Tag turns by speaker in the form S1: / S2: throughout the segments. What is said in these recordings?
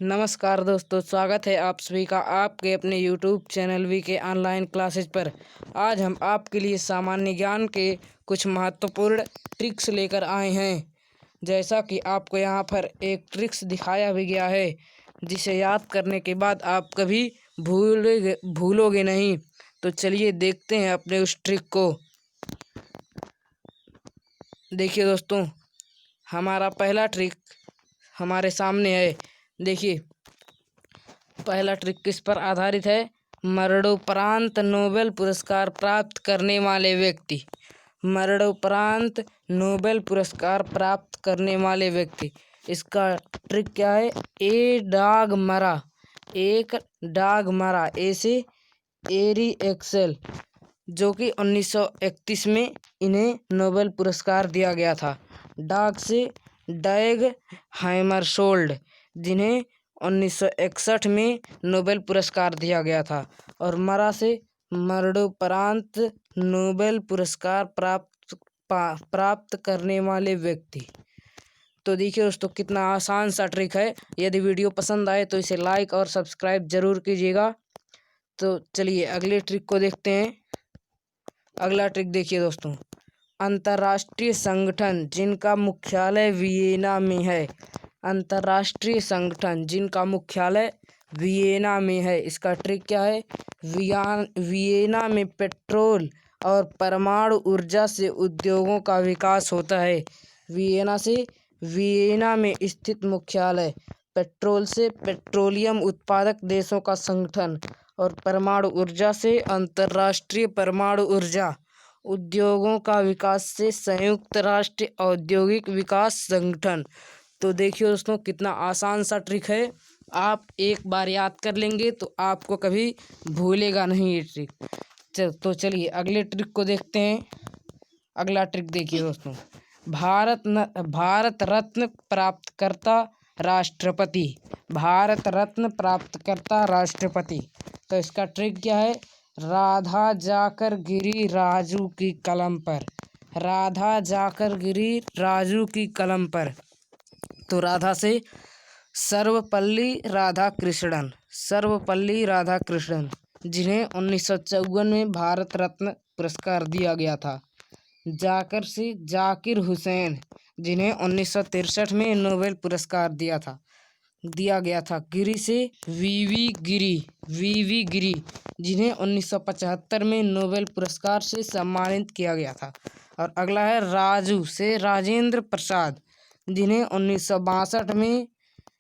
S1: नमस्कार दोस्तों, स्वागत है आप सभी का आपके अपने YouTube चैनल वी के ऑनलाइन क्लासेज पर। आज हम आपके लिए सामान्य ज्ञान के कुछ महत्वपूर्ण ट्रिक्स लेकर आए हैं। जैसा कि आपको यहाँ पर एक ट्रिक्स दिखाया भी गया है, जिसे याद करने के बाद आप कभी भूलोगे नहीं। तो चलिए देखते हैं अपने उस ट्रिक को। देखिए दोस्तों, हमारा पहला ट्रिक हमारे सामने है। देखिए, पहला ट्रिक किस पर आधारित है? मरणोपरांत नोबेल पुरस्कार प्राप्त करने वाले व्यक्ति। मरणोपरांत नोबेल पुरस्कार प्राप्त करने वाले व्यक्ति। इसका ट्रिक क्या है? एक डाग मरा ए से एरी एक्सेल, जो कि 1931 में इन्हें नोबेल पुरस्कार दिया गया था। डाग से डैग हैमरशोल्ड, जिन्हें 1961 में नोबेल पुरस्कार दिया गया था। और मरा से मरणोपरांत नोबेल पुरस्कार प्राप्त करने वाले व्यक्ति। तो देखिए दोस्तों, कितना आसान सा ट्रिक है। यदि वीडियो पसंद आए तो इसे लाइक और सब्सक्राइब जरूर कीजिएगा। तो चलिए अगले ट्रिक को देखते हैं। अगला ट्रिक देखिए दोस्तों, अंतर्राष्ट्रीय संगठन जिनका मुख्यालय वियना में है। अंतर्राष्ट्रीय संगठन जिनका मुख्यालय वियना में है। इसका ट्रिक क्या है? वियना में पेट्रोल और परमाणु ऊर्जा से उद्योगों का विकास होता है। वियना में स्थित मुख्यालय, पेट्रोल से पेट्रोलियम उत्पादक देशों का संगठन, और परमाणु ऊर्जा से अंतर्राष्ट्रीय परमाणु ऊर्जा उद्योगों का विकास से संयुक्त राष्ट्र औद्योगिक विकास संगठन। तो देखिए दोस्तों, कितना आसान सा ट्रिक है। आप एक बार याद कर लेंगे तो आपको कभी भूलेगा नहीं ये ट्रिक। तो चलिए अगले ट्रिक को देखते हैं। अगला ट्रिक देखिए दोस्तों, भारत रत्न प्राप्तकर्ता राष्ट्रपति। भारत रत्न प्राप्तकर्ता राष्ट्रपति। तो इसका ट्रिक क्या है? राधा जाकर गिरी राजू की कलम पर। राधा जाकर गिरी राजू की कलम पर। तो राधा से सर्वपल्ली राधाकृष्णन, जिन्हें 1954 में भारत रत्न पुरस्कार दिया गया था। जाकर से जाकिर हुसैन, जिन्हें 1963 में नोबेल पुरस्कार दिया गया था। गिरी से वीवी गिरी, जिन्हें 1975 में नोबेल पुरस्कार से सम्मानित किया गया था। और अगला है राजू से राजेंद्र प्रसाद, जिन्हें 1962 में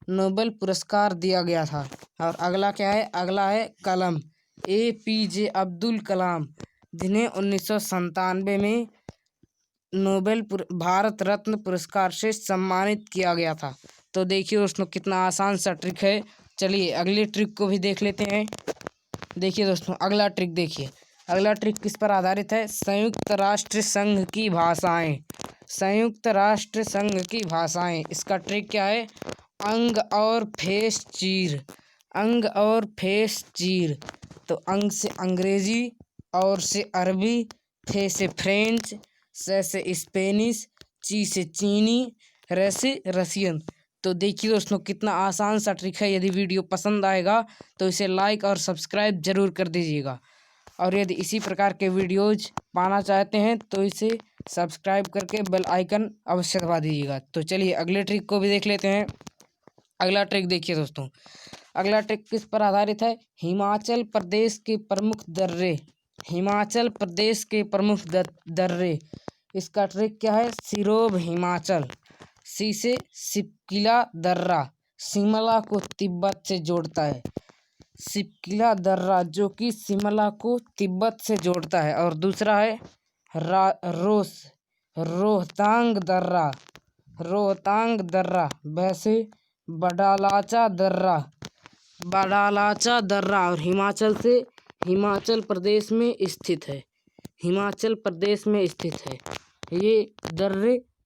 S1: नोबेल पुरस्कार दिया गया था। और अगला क्या है? अगला है कलम, APJ अब्दुल कलाम, जिन्हें 1997 में भारत रत्न पुरस्कार से सम्मानित किया गया था। तो देखिए दोस्तों, कितना आसान सा ट्रिक है। चलिए अगले ट्रिक को भी देख लेते हैं। देखिए दोस्तों, अगला ट्रिक देखिए। अगला ट्रिक किस पर आधारित है? संयुक्त राष्ट्र संघ की भाषाएं। संयुक्त राष्ट्र संघ की भाषाएं। इसका ट्रिक क्या है? अंग और फेस चीर। तो अंग से अंग्रेजी, और से अरबी, थे से फ्रेंच, से स्पेनिश, ची से चीनी, रे से रसियन। तो देखिए दोस्तों, कितना आसान सा ट्रिक है। यदि वीडियो पसंद आएगा तो इसे लाइक और सब्सक्राइब जरूर कर दीजिएगा। और यदि इसी प्रकार के वीडियोज पाना चाहते हैं तो इसे सब्सक्राइब करके बेल आइकन अवश्य दबा दीजिएगा। तो चलिए अगले ट्रिक को भी देख लेते हैं। अगला ट्रिक देखिए दोस्तों, अगला ट्रिक किस पर आधारित है? हिमाचल प्रदेश के प्रमुख दर्रे। इसका ट्रिक क्या है? सिरोब हिमाचल। सी से सिपकिला दर्रा, शिमला को तिब्बत से जोड़ता है। सिपकिला दर्रा, जो कि शिमला को तिब्बत से जोड़ता है। और दूसरा है रोहतांग दर्रा, वैसे बडालाचा दर्रा, और हिमाचल प्रदेश में स्थित है।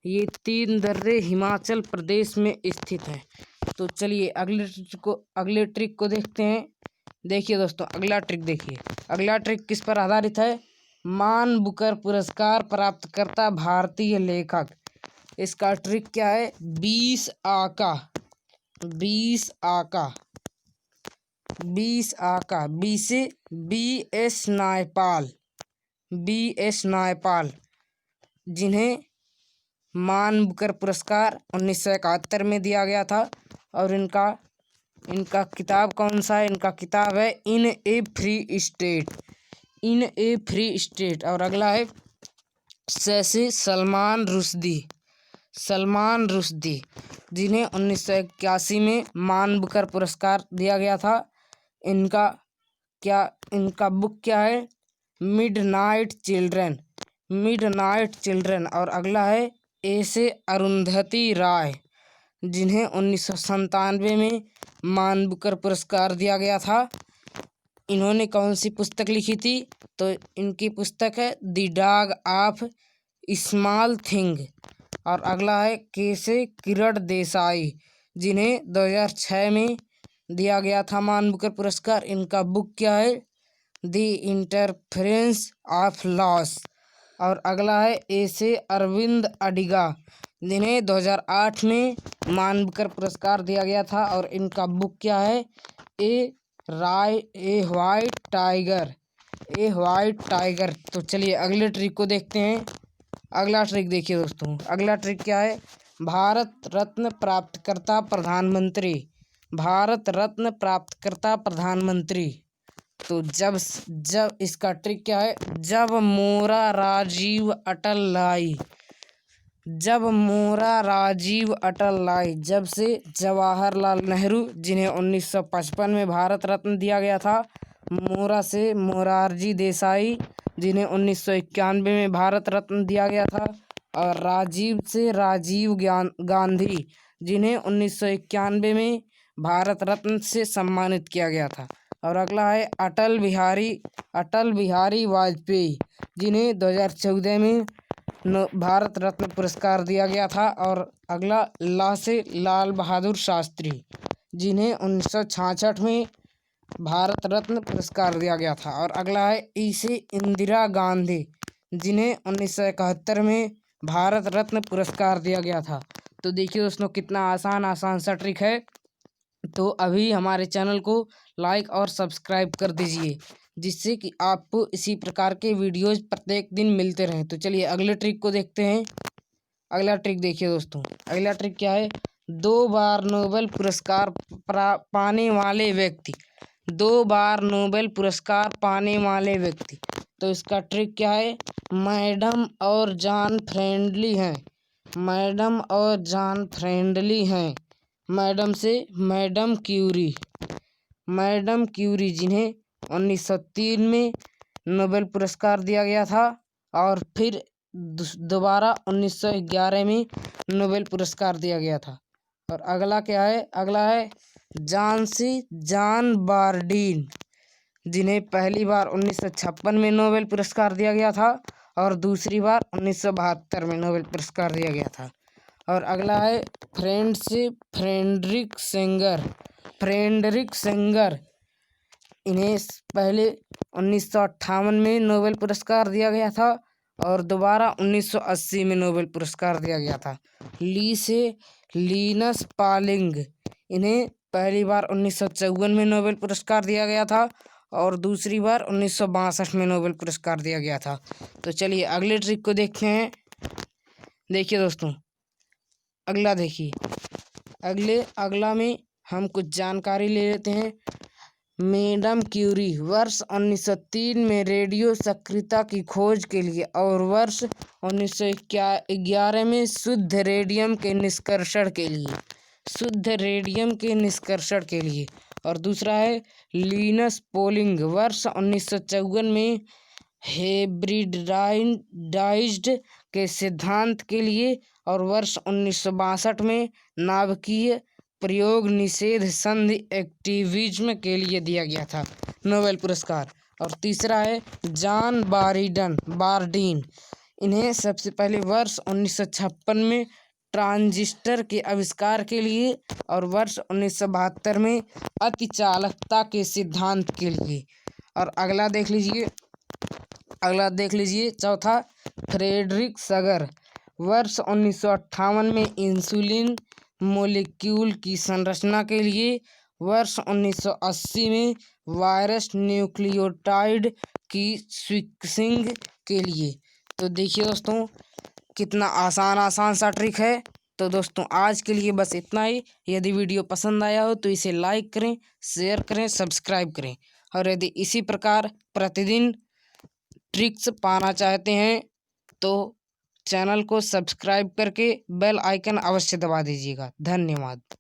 S1: ये 3 दर्रे हिमाचल प्रदेश में स्थित हैं। तो चलिए अगले ट्रिक को देखते हैं। देखिए दोस्तों, अगला ट्रिक देखिए। अगला ट्रिक किस पर आधारित है? मान बुकर पुरस्कार प्राप्तकर्ता भारतीय लेखक। इसका ट्रिक क्या है? 20 आका 20 आका, 20 आका। बी से BS नायपाल, BS नायपाल, जिन्हें मान बुकर पुरस्कार 1971 में दिया गया था। और इनका किताब कौन सा है? इनका किताब है इन ए फ्री स्टेट, इन ए फ्री स्टेट। और अगला है शशि सलमान रुश्दी, सलमान रुश्दी, जिन्हें 1981 में मान बुकर पुरस्कार दिया गया था। इनका बुक क्या है? Midnight children, midnight children. और अगला है ऐसे अरुंधति राय, जिन्हें 1997 में मान बुकर पुरस्कार दिया गया था। इन्होंने कौन सी पुस्तक लिखी थी? तो इनकी पुस्तक है the dog of small thing. और अगला है कैसे किरण देसाई, जिन्हें 2006 में दिया गया था मान बुकर पुरस्कार। इनका बुक क्या है? The interference of loss. और अगला है ऐसे अरविंद अडिगा, जिन्हें 2008 में मान बुकर पुरस्कार दिया गया था। और इनका बुक क्या है? A white tiger, a white tiger. तो चलिए अगले ट्रिक को देखते हैं। अगला ट्रिक देखिए दोस्तों, अगला ट्रिक क्या है? भारत रत्न प्राप्तकर्ता प्रधानमंत्री, भारत रत्न प्राप्तकर्ता प्रधानमंत्री। तो जब इसका ट्रिक क्या है? जब मोरा राजीव अटल लाई, जब मोरा राजीव अटल लाई। जब से जवाहरलाल नेहरू, जिन्हें 1955 में भारत रत्न दिया गया था। मोरा से मोरारजी देसाई, जिन्हें 1991 में भारत रत्न दिया गया था। और राजीव से राजीव गांधी, जिन्हें 1991 में भारत रत्न से सम्मानित किया गया था। और अगला है अटल बिहारी वाजपेयी, जिन्हें 2014 में भारत रत्न पुरस्कार दिया गया था। और अगला ला से लाल बहादुर शास्त्री, जिन्हें 1966 में भारत रत्न पुरस्कार दिया गया था। और अगला है ई से इंदिरा गांधी, जिन्हें 1971 में भारत रत्न पुरस्कार दिया गया था। तो देखिए दोस्तों कितना आसान सा ट्रिक है। तो अभी हमारे चैनल को लाइक और सब्सक्राइब कर दीजिए, जिससे कि आपको इसी प्रकार के वीडियोज प्रत्येक दिन मिलते रहें। तो चलिए अगले ट्रिक को देखते हैं। अगला ट्रिक देखिए दोस्तों, अगला ट्रिक क्या है? 2 बार नोबेल पुरस्कार पाने वाले व्यक्ति, 2 बार नोबेल पुरस्कार पाने वाले व्यक्ति। तो इसका ट्रिक क्या है? मैडम और जॉन फ्रेंडली हैं, मैडम और जॉन फ्रेंडली हैं। मैडम से मैडम क्यूरी, मैडम क्यूरी, जिन्हें 1903 में नोबेल पुरस्कार दिया गया था। और फिर दोबारा 1911 में नोबेल पुरस्कार दिया गया था। और अगला क्या है? अगला है जॉन बार्डीन, जिन्हें पहली बार 1956 में नोबेल पुरस्कार दिया गया था। और दूसरी बार 1972 में नोबेल पुरस्कार दिया गया था। और अगला है फ्रेडरिक सेंगर, फ्रेडरिक सेंगर, इन्हें पहले 1958 में नोबेल पुरस्कार दिया गया था। और दोबारा 1980 में नोबेल पुरस्कार दिया गया था। ली से लिनस पॉलिंग, इन्हें पहली बार 1954 में नोबेल पुरस्कार दिया गया था। और दूसरी बार 1962 में नोबेल पुरस्कार दिया गया था। तो चलिए अगले ट्रिक को देखते हैं। देखिए दोस्तों, अगला देखिए, अगला में हम कुछ जानकारी ले लेते हैं। मैडम क्यूरी वर्ष 1903 में रेडियो सक्रियता की खोज के लिए और वर्ष 1911 में शुद्ध रेडियम के निष्कर्षण के लिए, शुद्ध रेडियम के निष्कर्षण के लिए। और दूसरा है लिनस पॉलिंग वर्ष 1954 में हाइब्रिडाइज्ड के सिद्धांत के लिए। और वर्ष 1962 में नाभिकीय प्रयोग निषेध संधि एक्टिविज्म के लिए दिया गया था नोबेल पुरस्कार। और तीसरा है जॉन बार्डीन, इन्हें सबसे पहले वर्ष 1956 में ट्रांजिस्टर के आविष्कार के लिए। और वर्ष 1972 में अतिचालकता के सिद्धांत के लिए। और अगला देख लीजिए चौथा फ्रेडरिक सगर वर्ष 1958 में इंसुलिन मॉलिक्यूल की संरचना के लिए, वर्ष 1980 में वायरस न्यूक्लियोटाइड की सीक्वेंसिंग के लिए। तो देखिए दोस्तों, कितना आसान सा ट्रिक है। तो दोस्तों आज के लिए बस इतना ही। यदि वीडियो पसंद आया हो तो इसे लाइक करें, शेयर करें, सब्सक्राइब करें। और यदि इसी प्रकार प्रतिदिन ट्रिक्स पाना चाहते हैं तो चैनल को सब्सक्राइब करके बेल आइकन अवश्य दबा दीजिएगा। धन्यवाद।